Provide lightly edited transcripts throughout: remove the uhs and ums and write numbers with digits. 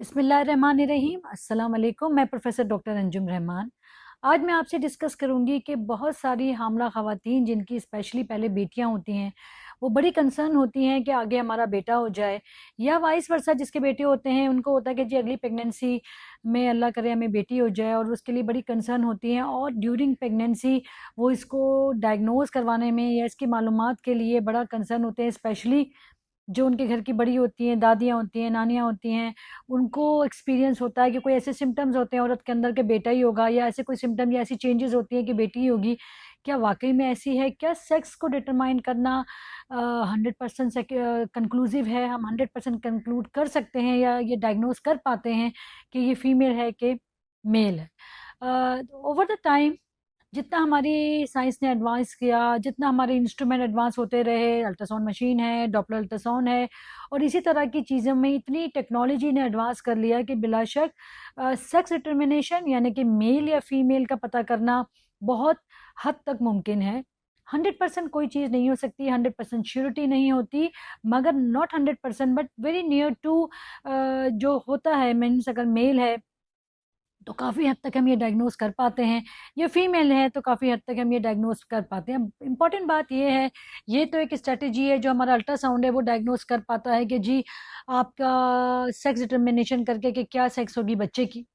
बिस्मिल्लाहिर्रहमानिर्रहीम। अस्सलाम वालेकुम। मैं प्रोफेसर डॉक्टर अंजुम रहमान। आज मैं आपसे डिस्कस करूंगी कि बहुत सारी हामला ख़वातीन जिनकी स्पेशली पहले बेटियां होती हैं, वो बड़ी कंसर्न होती हैं कि आगे हमारा बेटा हो जाए, या वाइस वर्सा जिसके बेटे होते हैं उनको होता है कि जी अगली प्रेगनेंसी में अल्लाह करे हमें बेटी हो जाए, और उसके लिए बड़ी कंसर्न होती हैं। और ड्यूरिंग प्रेगनेंसी वो इसको डायग्नोज करवाने में या इसकी मालूमात के लिए बड़ा कंसर्न होते हैं। स्पेशली जो उनके घर की बड़ी होती हैं, दादियाँ होती हैं, नानियाँ होती हैं, उनको एक्सपीरियंस होता है कि कोई ऐसे सिम्टम्स होते हैं औरत के अंदर के बेटा ही होगा, या ऐसे कोई सिम्टम या ऐसी चेंजेस होती हैं कि बेटी ही होगी। क्या वाकई में ऐसी है? क्या सेक्स को डिटरमाइन करना 100% कंक्लूसिव है? हम 100% कंक्लूड कर सकते हैं या ये डायग्नोज कर पाते हैं कि ये फीमेल है कि मेल है? ओवर द टाइम जितना हमारी साइंस ने एडवांस किया, जितना हमारे इंस्ट्रूमेंट एडवांस होते रहे, अल्ट्रासाउंड मशीन है, डॉपलर अल्ट्रासाउंड है, और इसी तरह की चीज़ों में इतनी टेक्नोलॉजी ने एडवांस कर लिया कि बिलाशक सेक्स डिटर्मिनेशन यानी कि मेल या फीमेल का पता करना बहुत हद तक मुमकिन है। 100% कोई चीज़ नहीं हो सकती, 100% श्योरिटी नहीं होती, मगर not 100% but very near to जो होता है। मीन्स अगर मेल है तो काफ़ी हद तक हम ये डायग्नोज कर पाते हैं, ये फीमेल है तो काफ़ी हद तक हम ये डायग्नोज कर पाते हैं। इम्पॉर्टेंट बात ये है, ये तो एक स्ट्रेटजी है जो हमारा अल्ट्रासाउंड है वो डायग्नोज कर पाता है कि जी आपका सेक्स डिटर्मिनेशन करके कि क्या सेक्स होगी बच्चे की।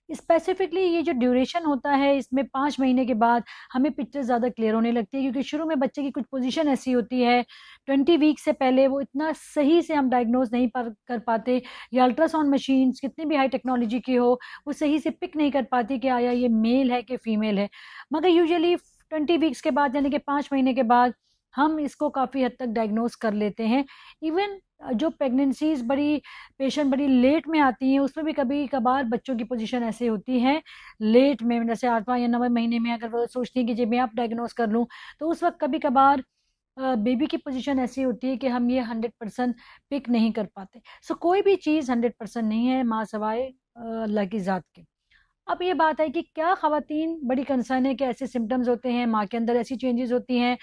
स्पेसिफिकली ये जो ड्यूरेशन होता है इसमें 5 महीने के बाद हमें पिक्चर ज़्यादा क्लियर होने लगती है, क्योंकि शुरू में बच्चे की कुछ पोजीशन ऐसी होती है, 20 वीक से पहले वो इतना सही से हम डायग्नोज नहीं कर पाते, या अल्ट्रासाउंड मशीन कितनी भी हाई टेक्नोलॉजी की हो वो सही से पिक नहीं कर पाती कि आया ये मेल है कि फीमेल है। मगर यूजुअली 20 वीक्स के बाद यानी कि 5 महीने के बाद हम इसको काफ़ी हद तक डायग्नोज कर लेते हैं। इवन जो प्रेगनेंसीज बड़ी पेशेंट बड़ी लेट में आती हैं उसमें भी कभी कभार बच्चों की पोजीशन ऐसे होती है लेट में, जैसे 8वां या 9वें महीने में अगर वो सोचती हैं कि जी मैं आप डायग्नोस कर लूँ, तो उस वक्त कभी कभार बेबी की पोजीशन ऐसी होती है कि हम ये 100% पिक नहीं कर पाते। सो कोई भी चीज़ 100% नहीं है माँ सवाए अल्लाह की ज़ात के। अब ये बात है कि क्या ख़वातीन बड़ी कंसर्न है कि ऐसे सिम्टम्स होते हैं, माँ के अंदर ऐसी चेंजेस होती हैं,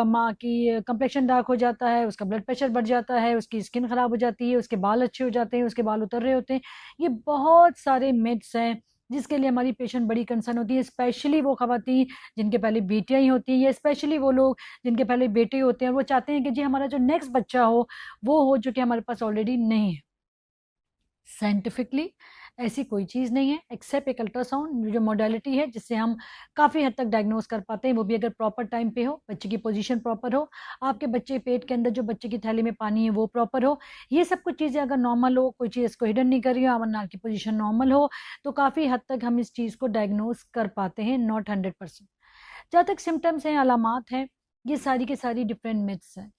माँ की कंप्लेक्शन डार्क हो जाता है, उसका ब्लड प्रेशर बढ़ जाता है, उसकी स्किन ख़राब हो जाती है, उसके बाल अच्छे हो जाते हैं, उसके बाल उतर रहे होते हैं। ये बहुत सारे मिथ्स हैं जिसके लिए हमारी पेशेंट बड़ी कंसर्न होती है। स्पेशली वो ख़वातीन जिनके पहले बेटियाँ ही होती हैं, या स्पेशली वो लोग जिनके पहले बेटे होते हैं, वो चाहते हैं कि जी हमारा जो नेक्स्ट बच्चा हो वो हो जो कि हमारे पास ऑलरेडी नहीं है। साइंटिफिकली ऐसी कोई चीज़ नहीं है एक्सेप्ट एक अल्ट्रासाउंड जो मोडालिटी है जिससे हम काफ़ी हद तक डायग्नोज कर पाते हैं, वो भी अगर प्रॉपर टाइम पे हो, बच्चे की पोजीशन प्रॉपर हो, आपके बच्चे पेट के अंदर जो बच्चे की थैली में पानी है वो प्रॉपर हो, ये सब कुछ चीज़ें अगर नॉर्मल हो, कोई चीज़ इसको हिडन नहीं कर रही हो, अमरनाथ की पोजीशन नॉर्मल हो, तो काफ़ी हद तक हम इस चीज़ को डायग्नोज कर पाते हैं, नॉट 100%। जहाँ तक सिम्टम्स हैं, अलामात हैं, ये सारी के सारी डिफरेंट मिथ्स हैं।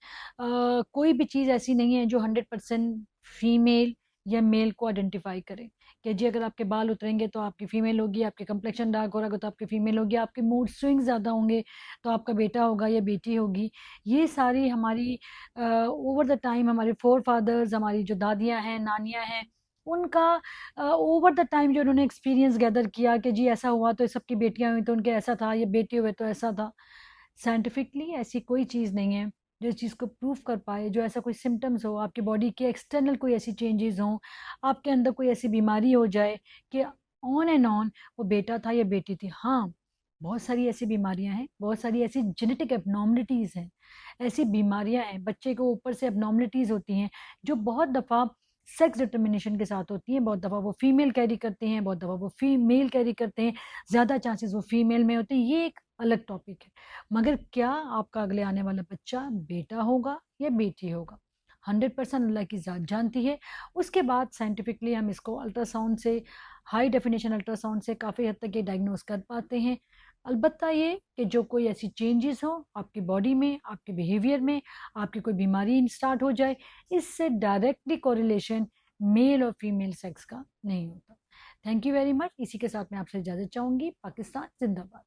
कोई भी चीज़ ऐसी नहीं है जो 100% फीमेल या मेल को आइडेंटिफाई करे कि जी अगर आपके बाल उतरेंगे तो आपकी फीमेल होगी, आपके कंप्लेक्शन डार्क हो रहा होगा तो आपकी फीमेल होगी, आपके मूड स्विंग ज़्यादा होंगे तो आपका बेटा होगा या बेटी होगी। ये सारी हमारी ओवर द टाइम हमारे फोर फादर्स, हमारी जो दादियाँ हैं, नानियाँ हैं, उनका ओवर द टाइम जो उन्होंने एक्सपीरियंस गैदर किया कि जी ऐसा हुआ तो सबकी बेटियां हुई तो उनके ऐसा था, ये बेटे हुए तो ऐसा था। साइंटिफिकली ऐसी कोई चीज़ नहीं है जो इस चीज़ को प्रूव कर पाए, जो ऐसा कोई सिम्टम्स हो, आपकी बॉडी के एक्सटर्नल कोई ऐसी चेंजेस हों, आपके अंदर कोई ऐसी बीमारी हो जाए कि ऑन एंड ऑन वो बेटा था या बेटी थी। हाँ, बहुत सारी ऐसी बीमारियां हैं, बहुत सारी ऐसी जेनेटिक एबनॉर्मलिटीज़ हैं, ऐसी बीमारियां हैं बच्चे को ऊपर से एबनॉर्मलिटीज़ होती हैं जो बहुत दफ़ा सेक्स डिटर्मिनेशन के साथ होती हैं। बहुत दफ़ा वो फीमेल कैरी करते हैं, बहुत दफ़ा वो फीमेल कैरी करते हैं, ज़्यादा चांसेस वो फीमेल में होते हैं, ये एक अलग टॉपिक है। मगर क्या आपका अगले आने वाला बच्चा बेटा होगा या बेटी होगा, 100% अल्लाह की ज़ात जानती है। उसके बाद साइंटिफिकली हम इसको अल्ट्रासाउंड से, हाई डेफिनेशन अल्ट्रासाउंड से काफ़ी हद तक ये डायग्नोस कर पाते हैं। अलबत्ता ये कि जो कोई ऐसी चेंजेस हो आपकी बॉडी में, आपके बिहेवियर में, आपकी कोई बीमारी स्टार्ट हो जाए, इससे डायरेक्टली कोरिलेशन मेल और फीमेल सेक्स का नहीं होता। Thank you very much. इसी के साथ मैं आपसे इजाज़त चाहूँगी। पाकिस्तान जिंदाबाद।